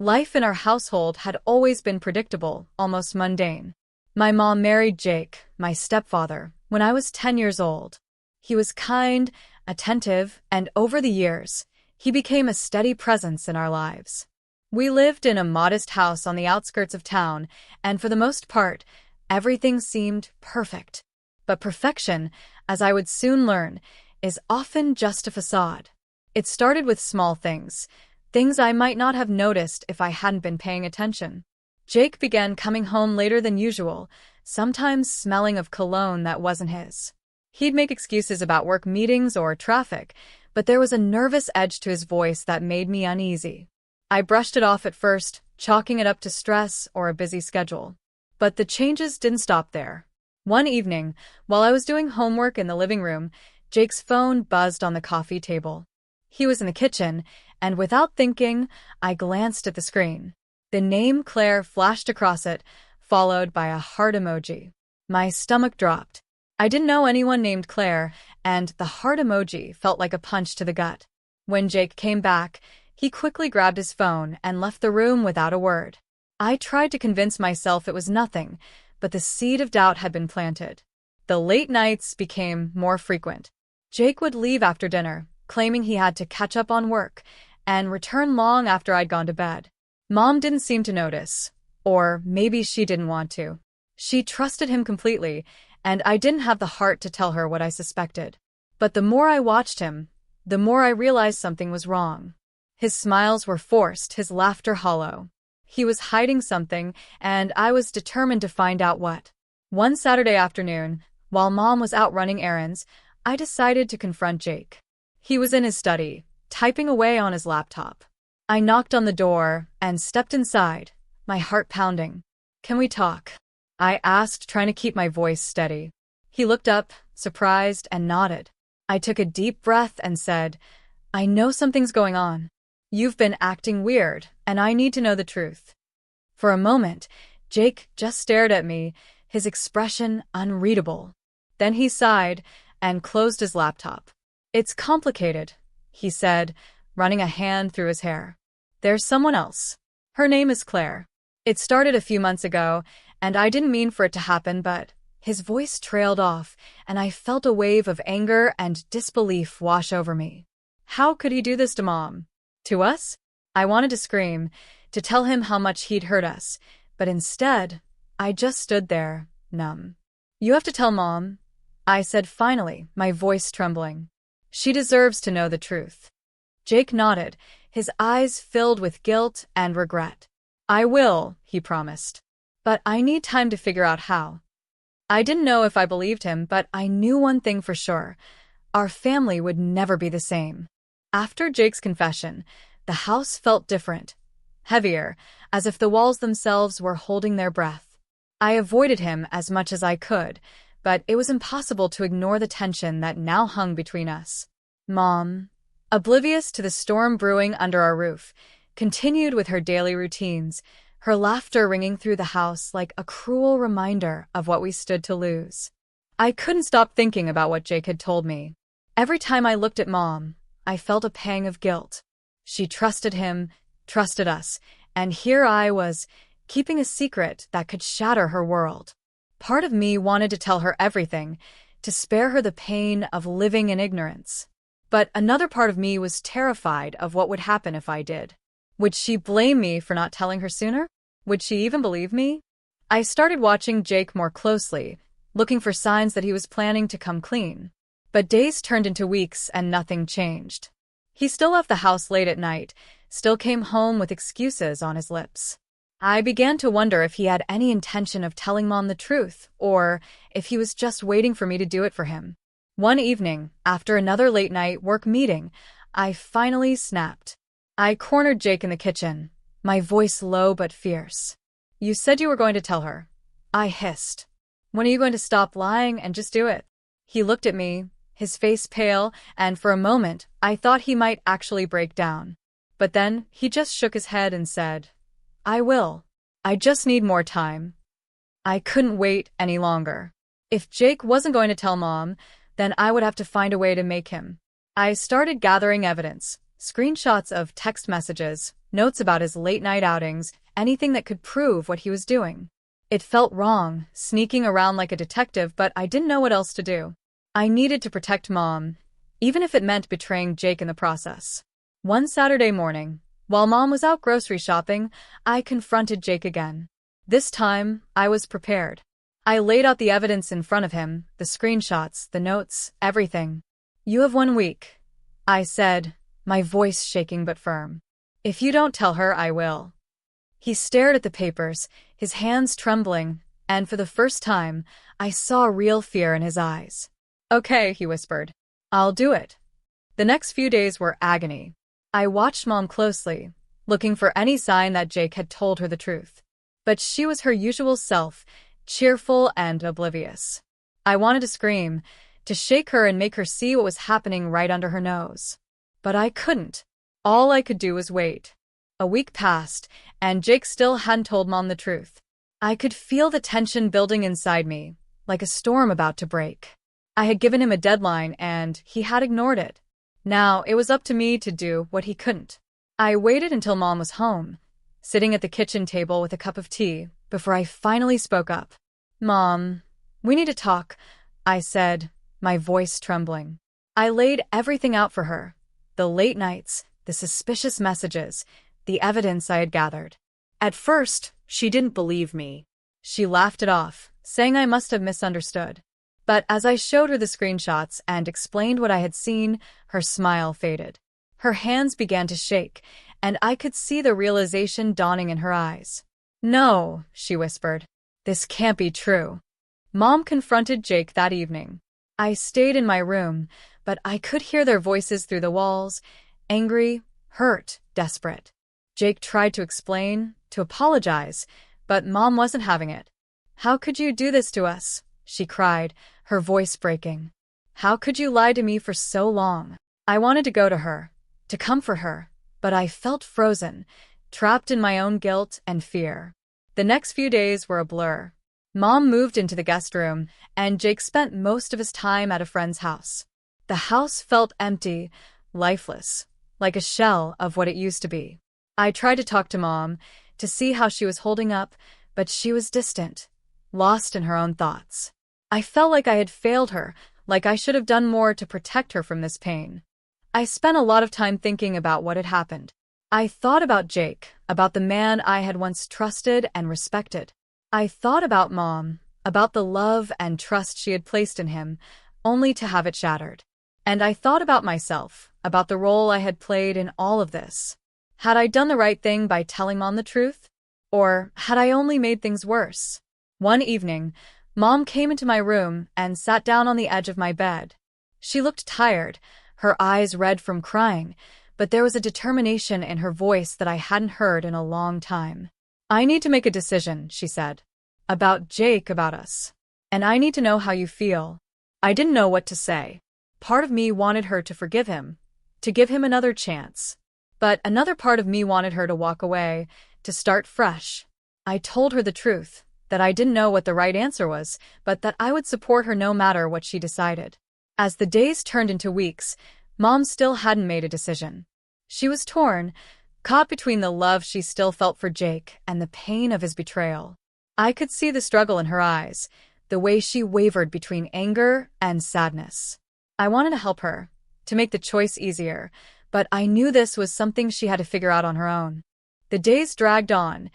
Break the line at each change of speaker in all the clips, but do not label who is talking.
Life in our household had always been predictable, almost mundane. My mom married Jake, my stepfather, when I was 10 years old. He was kind, attentive, and over the years, he became a steady presence in our lives. We lived in a modest house on the outskirts of town, and for the most part, everything seemed perfect. But perfection, as I would soon learn, is often just a facade. It started with small things I might not have noticed if I hadn't been paying attention. Jake began coming home later than usual, sometimes smelling of cologne that wasn't his. He'd make excuses about work meetings or traffic, but there was a nervous edge to his voice that made me uneasy. I brushed it off at first, chalking it up to stress or a busy schedule. But the changes didn't stop there. One evening, while I was doing homework in the living room, Jake's phone buzzed on the coffee table. He was in the kitchen, and without thinking, I glanced at the screen. The name Claire flashed across it, followed by a heart emoji. My stomach dropped. I didn't know anyone named Claire, and the heart emoji felt like a punch to the gut. When Jake came back, he quickly grabbed his phone and left the room without a word. I tried to convince myself it was nothing, but the seed of doubt had been planted. The late nights became more frequent. Jake would leave after dinner, claiming he had to catch up on work, and return long after I'd gone to bed. Mom didn't seem to notice, or maybe she didn't want to. She trusted him completely, and I didn't have the heart to tell her what I suspected. But the more I watched him, the more I realized something was wrong. His smiles were forced, his laughter hollow. He was hiding something, and I was determined to find out what. One Saturday afternoon, while Mom was out running errands, I decided to confront Jake. He was in his study, typing away on his laptop. I knocked on the door and stepped inside, my heart pounding. "Can we talk?" I asked, trying to keep my voice steady. He looked up, surprised, and nodded. I took a deep breath and said, "I know something's going on. You've been acting weird, and I need to know the truth." For a moment, Jake just stared at me, his expression unreadable. Then he sighed and closed his laptop. "It's complicated," he said, running a hand through his hair. "There's someone else. Her name is Claire. It started a few months ago, and I didn't mean for it to happen, but..." His voice trailed off, and I felt a wave of anger and disbelief wash over me. How could he do this to Mom? To us? I wanted to scream, to tell him how much he'd hurt us, but instead, I just stood there, numb. "You have to tell Mom," I said finally, my voice trembling. "She deserves to know the truth." Jake nodded, his eyes filled with guilt and regret. "I will," he promised. "But I need time to figure out how." I didn't know if I believed him, but I knew one thing for sure. Our family would never be the same. After Jake's confession, the house felt different, heavier, as if the walls themselves were holding their breath. I avoided him as much as I could, but it was impossible to ignore the tension that now hung between us. Mom, oblivious to the storm brewing under our roof, continued with her daily routines, her laughter ringing through the house like a cruel reminder of what we stood to lose. I couldn't stop thinking about what Jake had told me. Every time I looked at Mom, I felt a pang of guilt. She trusted him, trusted us, and here I was, keeping a secret that could shatter her world. Part of me wanted to tell her everything, to spare her the pain of living in ignorance. But another part of me was terrified of what would happen if I did. Would she blame me for not telling her sooner? Would she even believe me? I started watching Jake more closely, looking for signs that he was planning to come clean. But days turned into weeks and nothing changed. He still left the house late at night, still came home with excuses on his lips. I began to wonder if he had any intention of telling Mom the truth, or if he was just waiting for me to do it for him. One evening, after another late-night work meeting, I finally snapped. I cornered Jake in the kitchen, my voice low but fierce. "You said you were going to tell her," I hissed. "When are you going to stop lying and just do it?" He looked at me, his face pale, and for a moment, I thought he might actually break down. But then, he just shook his head and said, "I will. I just need more time." I couldn't wait any longer. If Jake wasn't going to tell Mom, then I would have to find a way to make him. I started gathering evidence, screenshots of text messages, notes about his late-night outings, anything that could prove what he was doing. It felt wrong, sneaking around like a detective, but I didn't know what else to do. I needed to protect Mom, even if it meant betraying Jake in the process. One Saturday morning, while Mom was out grocery shopping, I confronted Jake again. This time, I was prepared. I laid out the evidence in front of him, the screenshots, the notes, everything. "You have 1 week," I said, my voice shaking but firm. "If you don't tell her, I will." He stared at the papers, his hands trembling, and for the first time, I saw real fear in his eyes. "Okay," he whispered. "I'll do it." The next few days were agony. I watched Mom closely, looking for any sign that Jake had told her the truth. But she was her usual self, cheerful and oblivious. I wanted to scream, to shake her and make her see what was happening right under her nose. But I couldn't. All I could do was wait. A week passed, and Jake still hadn't told Mom the truth. I could feel the tension building inside me, like a storm about to break. I had given him a deadline, and he had ignored it. Now it was up to me to do what he couldn't. I waited until Mom was home, sitting at the kitchen table with a cup of tea, before I finally spoke up. "Mom, we need to talk," I said, my voice trembling. I laid everything out for her. The late nights, the suspicious messages, the evidence I had gathered. At first, she didn't believe me. She laughed it off, saying I must have misunderstood. But as I showed her the screenshots and explained what I had seen, her smile faded. Her hands began to shake, and I could see the realization dawning in her eyes. "No," she whispered. "This can't be true." Mom confronted Jake that evening. I stayed in my room, but I could hear their voices through the walls, angry, hurt, desperate. Jake tried to explain, to apologize, but Mom wasn't having it. "How could you do this to us?" she cried, her voice breaking. "How could you lie to me for so long?" I wanted to go to her, to comfort her, but I felt frozen, trapped in my own guilt and fear. The next few days were a blur. Mom moved into the guest room, and Jake spent most of his time at a friend's house. The house felt empty, lifeless, like a shell of what it used to be. I tried to talk to Mom, to see how she was holding up, but she was distant, lost in her own thoughts. I felt like I had failed her, like I should have done more to protect her from this pain. I spent a lot of time thinking about what had happened. I thought about Jake, about the man I had once trusted and respected. I thought about Mom, about the love and trust she had placed in him, only to have it shattered. And I thought about myself, about the role I had played in all of this. Had I done the right thing by telling Mom the truth? Or had I only made things worse? One evening, Mom came into my room and sat down on the edge of my bed. She looked tired, her eyes red from crying, but there was a determination in her voice that I hadn't heard in a long time. "I need to make a decision," she said. "About Jake, about us. And I need to know how you feel." I didn't know what to say. Part of me wanted her to forgive him, to give him another chance. But another part of me wanted her to walk away, to start fresh. I told her the truth, that I didn't know what the right answer was, but that I would support her no matter what she decided. As the days turned into weeks, Mom still hadn't made a decision. She was torn, caught between the love she still felt for Jake and the pain of his betrayal. I could see the struggle in her eyes, the way she wavered between anger and sadness. I wanted to help her, to make the choice easier, but I knew this was something she had to figure out on her own. The days dragged on,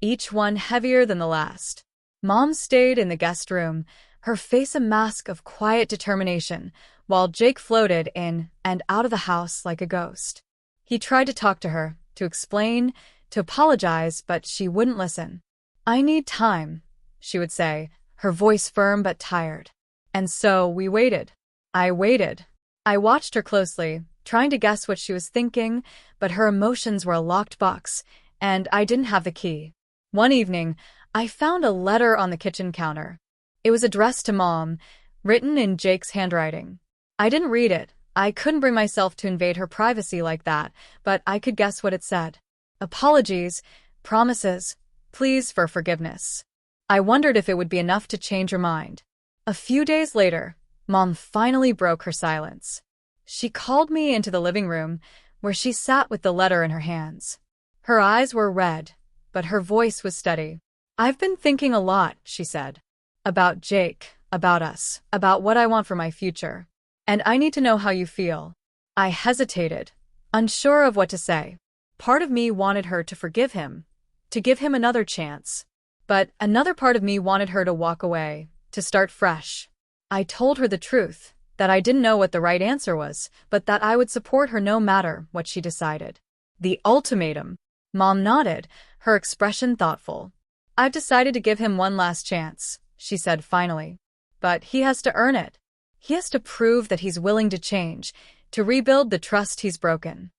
each one heavier than the last. Mom stayed in the guest room, her face a mask of quiet determination, while Jake floated in and out of the house like a ghost. He tried to talk to her, to explain, to apologize, but she wouldn't listen. "I need time," she would say, her voice firm but tired. And so we waited. I waited. I watched her closely, trying to guess what she was thinking, but her emotions were a locked box, and I didn't have the key. One evening, I found a letter on the kitchen counter. It was addressed to Mom, written in Jake's handwriting. I didn't read it. I couldn't bring myself to invade her privacy like that, but I could guess what it said. Apologies, promises, pleas for forgiveness. I wondered if it would be enough to change her mind. A few days later, Mom finally broke her silence. She called me into the living room, where she sat with the letter in her hands. Her eyes were red, but her voice was steady. "I've been thinking a lot," she said. "About Jake, about us, about what I want for my future. And I need to know how you feel." I hesitated, unsure of what to say. Part of me wanted her to forgive him, to give him another chance. But another part of me wanted her to walk away, to start fresh. I told her the truth, that I didn't know what the right answer was, but that I would support her no matter what she decided. The ultimatum. Mom nodded, her expression thoughtful. "I've decided to give him one last chance," she said finally. "But he has to earn it. He has to prove that he's willing to change, to rebuild the trust he's broken."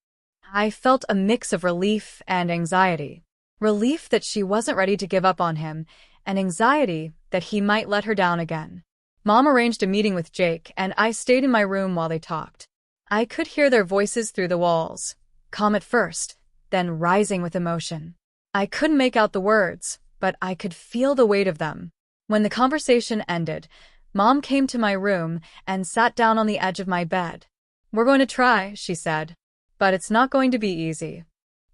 I felt a mix of relief and anxiety. Relief that she wasn't ready to give up on him, and anxiety that he might let her down again. Mom arranged a meeting with Jake, and I stayed in my room while they talked. I could hear their voices through the walls, calm at first, then rising with emotion. I couldn't make out the words, but I could feel the weight of them. When the conversation ended, Mom came to my room and sat down on the edge of my bed. "We're going to try," she said. "But it's not going to be easy."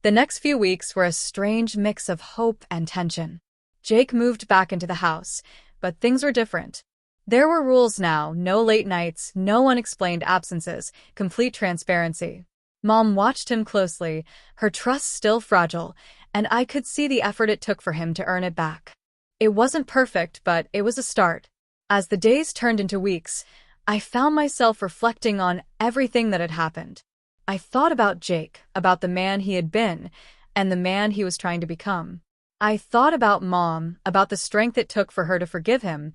The next few weeks were a strange mix of hope and tension. Jake moved back into the house, but things were different. There were rules now, no late nights, no unexplained absences, complete transparency. Mom watched him closely, her trust still fragile, and I could see the effort it took for him to earn it back. It wasn't perfect, but it was a start. As the days turned into weeks, I found myself reflecting on everything that had happened. I thought about Jake, about the man he had been, and the man he was trying to become. I thought about Mom, about the strength it took for her to forgive him,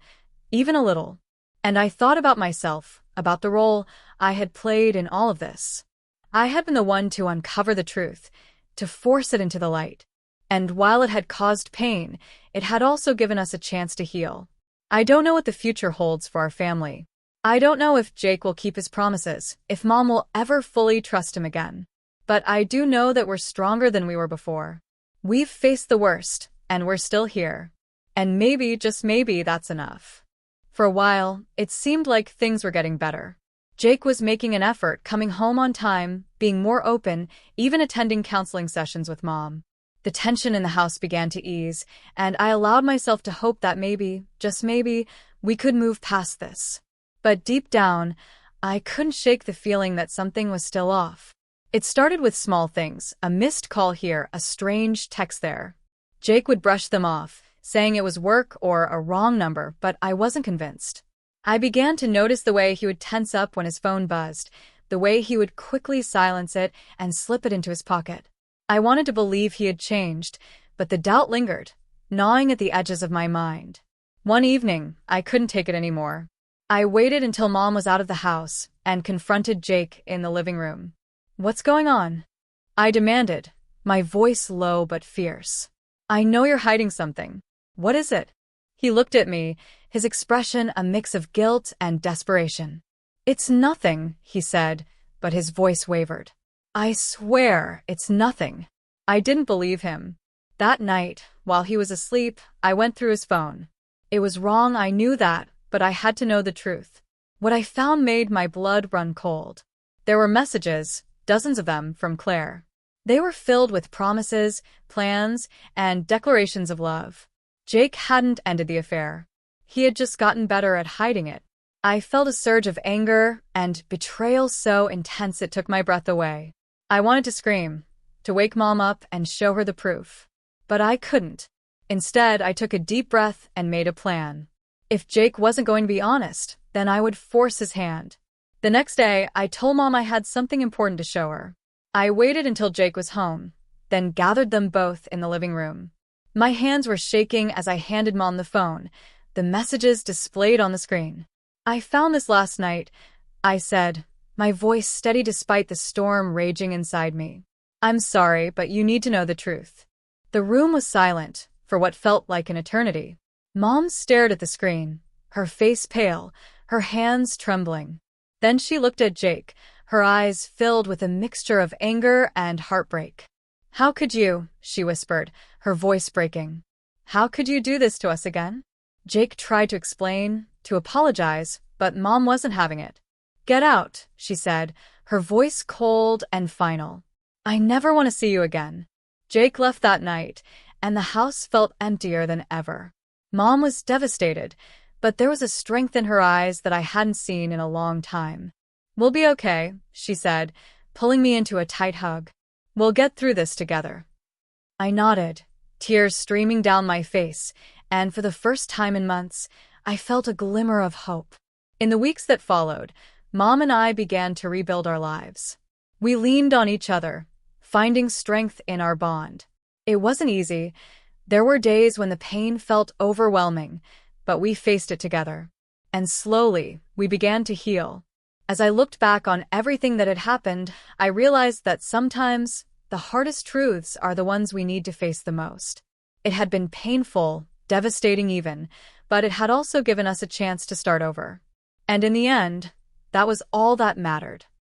even a little. And I thought about myself, about the role I had played in all of this. I had been the one to uncover the truth, to force it into the light. And while it had caused pain, it had also given us a chance to heal. I don't know what the future holds for our family. I don't know if Jake will keep his promises, if Mom will ever fully trust him again. But I do know that we're stronger than we were before. We've faced the worst, and we're still here. And maybe, just maybe, that's enough. For a while, it seemed like things were getting better. Jake was making an effort, coming home on time, being more open, even attending counseling sessions with Mom. The tension in the house began to ease, and I allowed myself to hope that maybe, just maybe, we could move past this. But deep down, I couldn't shake the feeling that something was still off. It started with small things, a missed call here, a strange text there. Jake would brush them off, saying it was work or a wrong number, but I wasn't convinced. I began to notice the way he would tense up when his phone buzzed, the way he would quickly silence it and slip it into his pocket. I wanted to believe he had changed, but the doubt lingered, gnawing at the edges of my mind. One evening, I couldn't take it anymore. I waited until Mom was out of the house and confronted Jake in the living room. "What's going on?" I demanded, my voice low but fierce. "I know you're hiding something. What is it?" He looked at me, his expression a mix of guilt and desperation. "It's nothing," he said, but his voice wavered. "I swear, it's nothing." I didn't believe him. That night, while he was asleep, I went through his phone. It was wrong, I knew that, but I had to know the truth. What I found made my blood run cold. There were messages, dozens of them, from Claire. They were filled with promises, plans, and declarations of love. Jake hadn't ended the affair. He had just gotten better at hiding it. I felt a surge of anger and betrayal so intense it took my breath away. I wanted to scream, to wake Mom up and show her the proof. But I couldn't. Instead, I took a deep breath and made a plan. If Jake wasn't going to be honest, then I would force his hand. The next day, I told Mom I had something important to show her. I waited until Jake was home, then gathered them both in the living room. My hands were shaking as I handed Mom the phone, the messages displayed on the screen. "I found this last night," I said, my voice steady despite the storm raging inside me. "I'm sorry, but you need to know the truth." The room was silent, for what felt like an eternity. Mom stared at the screen, her face pale, her hands trembling. Then she looked at Jake, her eyes filled with a mixture of anger and heartbreak. "How could you?" she whispered, her voice breaking. "How could you do this to us again?" Jake tried to explain, to apologize, but Mom wasn't having it. "Get out," she said, her voice cold and final. "I never want to see you again." Jake left that night, and the house felt emptier than ever. Mom was devastated, but there was a strength in her eyes that I hadn't seen in a long time. "We'll be okay," she said, pulling me into a tight hug. "We'll get through this together." I nodded, tears streaming down my face, and for the first time in months, I felt a glimmer of hope. In the weeks that followed, Mom and I began to rebuild our lives. We leaned on each other, finding strength in our bond. It wasn't easy. There were days when the pain felt overwhelming, but we faced it together. And slowly, we began to heal. As I looked back on everything that had happened, I realized that sometimes the hardest truths are the ones we need to face the most. It had been painful, devastating even, but it had also given us a chance to start over. And in the end, that was all that mattered.